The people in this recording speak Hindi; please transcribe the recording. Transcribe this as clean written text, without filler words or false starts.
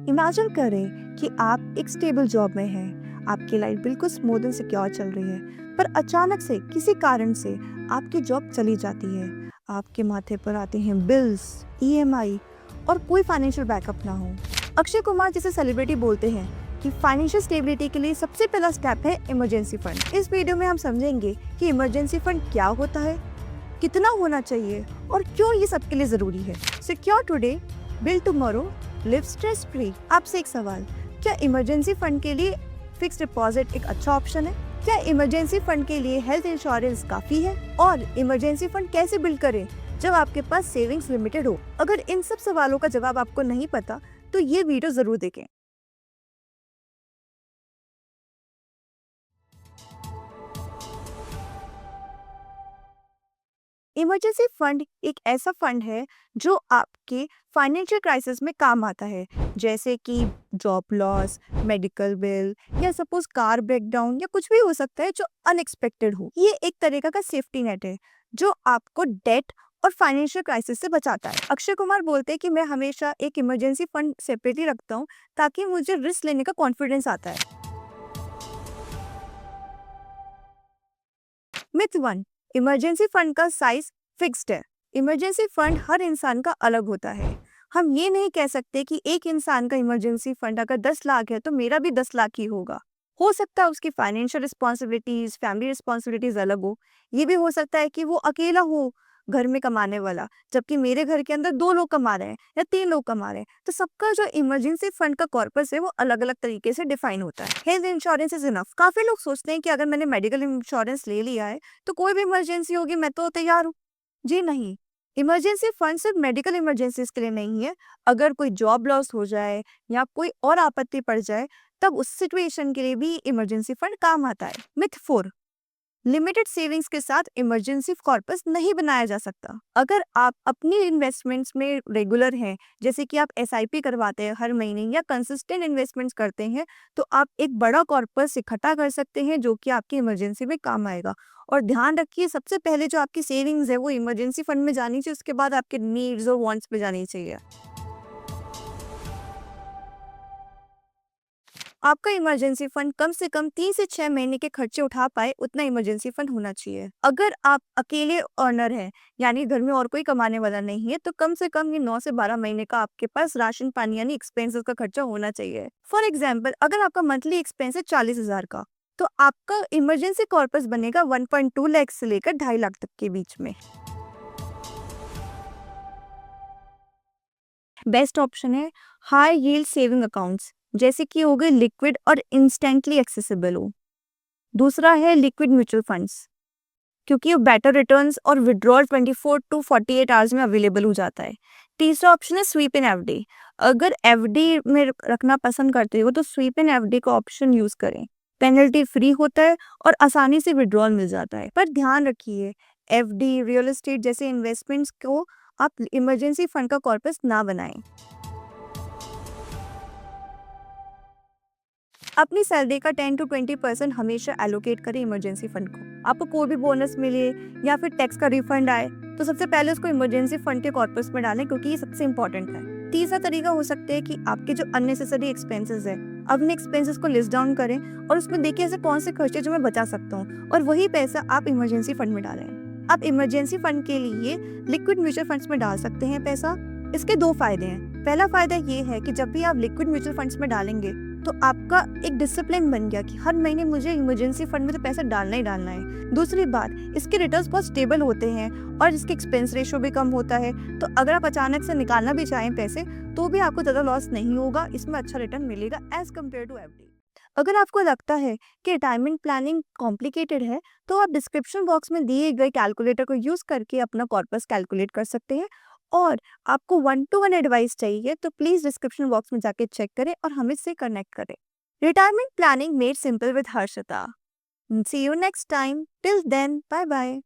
इमेजिन करें कि आप एक स्टेबल जॉब में हैं, आपकी लाइफ बिल्कुल स्मूथ एंड सिक्योर चल रही है, पर अचानक से किसी कारण से आपकी जॉब चली जाती है। आपके माथे पर आते हैं बिल्स, ईएमआई और कोई फाइनेंशियल बैकअप ना हो। अक्षय कुमार जैसे सेलिब्रिटी बोलते हैं कि फाइनेंशियल स्टेबिलिटी के लिए सबसे पहला स्टेप है इमरजेंसी फंड। इस वीडियो में हम समझेंगे कि इमरजेंसी फंड क्या होता है, कितना होना चाहिए और क्यों ये सबके लिए जरूरी है। Secure today, build tomorrow, live stress free. आपसे एक सवाल, क्या इमरजेंसी फंड के लिए फिक्स डिपॉजिट एक अच्छा ऑप्शन है? क्या इमरजेंसी फंड के लिए हेल्थ इंश्योरेंस काफी है? और इमरजेंसी फंड कैसे बिल्ड करें जब आपके पास सेविंग्स लिमिटेड हो? अगर इन सब सवालों का जवाब आपको नहीं पता तो ये वीडियो जरूर देखें। इमरजेंसी फंड एक ऐसा फंड है जो आपके फाइनेंशियल क्राइसिस में काम आता है, जैसे कि जॉब लॉस, मेडिकल बिल या सपोज कार ब्रेकडाउन या कुछ भी हो सकता है जो अनएक्सपेक्टेड हो। ये एक तरीका का सेफ्टी नेट है जो आपको डेट और फाइनेंशियल क्राइसिस से बचाता है। अक्षय कुमार बोलते हैं कि मैं हमेशा एक इमरजेंसी फंड सेपरेटली रखता हूँ ताकि मुझे रिस्क लेने का कॉन्फिडेंस आता है। मिथ 1, इमरजेंसी फंड का साइज फिक्स्ड है। इमरजेंसी फंड हर इंसान का अलग होता है। हम ये नहीं कह सकते कि एक इंसान का इमरजेंसी फंड अगर 10 लाख है तो मेरा भी 10 लाख ही होगा। हो सकता है उसकी फाइनेंशियल रिस्पॉन्सिबिलिटीज, फैमिली रिस्पॉन्सिबिलिटीज अलग हो। ये भी हो सकता है कि वो अकेला हो घर में कमाने वाला, जबकि मेरे घर के अंदर 2 लोग कमा रहे हैं या 3 लोग कमा रहे हैं। तो सबका जो इमरजेंसी फंड का कॉर्पस है वो अलग अलग तरीके से डिफाइन होता है। Health insurance is enough. काफी लोग सोचते हैं कि अगर मैंने मेडिकल इंश्योरेंस ले लिया है तो कोई भी इमरजेंसी होगी मैं तो तैयार हूँ। जी नहीं, इमरजेंसी फंड सिर्फ मेडिकल इमरजेंसीज के लिए नहीं है। अगर कोई जॉब लॉस हो जाए या कोई और आपत्ति पड़ जाए तब उस सिचुएशन के लिए भी इमरजेंसी फंड काम आता है। मिथ 4, लिमिटेड सेविंग्स के साथ इमरजेंसी कॉर्पस नहीं बनाया जा सकता। अगर आप अपनी इन्वेस्टमेंट्स में रेगुलर हैं, जैसे कि आप एसआईपी करवाते हैं हर महीने या कंसिस्टेंट इन्वेस्टमेंट्स करते हैं, तो आप एक बड़ा कॉर्पस इकट्ठा कर सकते हैं जो कि आपकी इमरजेंसी में काम आएगा। और ध्यान रखिए, सबसे पहले जो आपकी सेविंग्स है वो इमरजेंसी फंड में जानी चाहिए, उसके बाद आपके नीड्स और वांट्स में जानी चाहिए। आपका इमरजेंसी फंड कम से कम 3 से 6 महीने के खर्चे उठा पाए उतना इमरजेंसी फंड होना चाहिए। अगर आप अकेले अर्नर हैं, यानी घर में और कोई कमाने वाला नहीं है, तो कम से कम ये 9 से 12 महीने का आपके पास राशन पानी यानी एक्सपेंसेस का खर्चा होना चाहिए। फॉर एग्जाम्पल, अगर आपका मंथली एक्सपेंस है 40,000 का, तो आपका इमरजेंसी कॉर्पस बनेगा 1.2 लाख से लेकर 2.5 लाख तक के बीच में। बेस्ट ऑप्शन है हाई यील्ड सेविंग अकाउंट्स, जैसे कि हो गए लिक्विड और इंस्टेंटली एक्सेसिबल हो। दूसरा है लिक्विड म्यूचुअल फंड्स, क्योंकि वो बेटर रिटर्न्स और विड्रॉल 24 टू 48 आवर्स में अवेलेबल हो जाता है। तीसरा ऑप्शन है स्वीप इन एफडी। अगर एफडी में रखना पसंद करते हो तो स्वीप इन एफडी का ऑप्शन यूज करें। पेनल्टी फ्री होता है और आसानी से विड्रॉल मिल जाता है। पर ध्यान रखिए, एफडी, रियल एस्टेट जैसे इन्वेस्टमेंट्स को आप इमरजेंसी फंड का कॉर्पस ना बनाएं। अपनी सैलरी का 10 टू 20% हमेशा एलोकेट करें इमरजेंसी फंड को। आपको कोई भी बोनस मिले या फिर टैक्स का रिफंड आए तो सबसे पहले उसको इमरजेंसी फंड के कॉर्पस में डालें, क्योंकि ये सबसे इंपॉर्टेंट है। तीसरा तरीका हो सकता है कि आपके जो अननेसेसरी एक्सपेंसेस है, अपने एक्सपेंसेस को लिस्ट डाउन करें और उसमें देखिए ऐसे कौन से खर्चे जो मैं बचा सकता हूँ, और वही पैसा आप इमरजेंसी फंड में डालें। आप इमरजेंसी फंड के लिए लिक्विड म्यूचुअल फंड्स में डाल सकते हैं पैसा। इसके 2 फायदे हैं। पहला फायदा ये है कि जब भी आप लिक्विड म्यूचुअल फंड्स में डालेंगे तो आपका एक डिसिप्लिन बन गया कि हर महीने मुझे इमरजेंसी फंड में तो पैसा डालना ही डालना है। दूसरी बात, इसके रिटर्न्स बहुत स्टेबल होते हैं और इसके एक्सपेंस रेशियो भी कम होता है, तो अगर आप अचानक से निकालना भी चाहें पैसे तो भी आपको ज़्यादा लॉस नहीं होगा, इसमें अच्छा रिटर्न मिलेगा एज कम्पेयर टू एफडी। अगर आपको लगता है कि रिटायरमेंट प्लानिंग कॉम्प्लिकेटेड है तो आप डिस्क्रिप्शन बॉक्स में दिए गए कैलकुलेटर को यूज करके अपना कॉर्पस कैलकुलेट कर सकते हैं। और आपको 1-to-1 एडवाइस चाहिए तो प्लीज डिस्क्रिप्शन बॉक्स में जाके चेक करें और हमें से कनेक्ट करें। Retirement planning made simple with Harshita. See you next time. Till then, bye bye.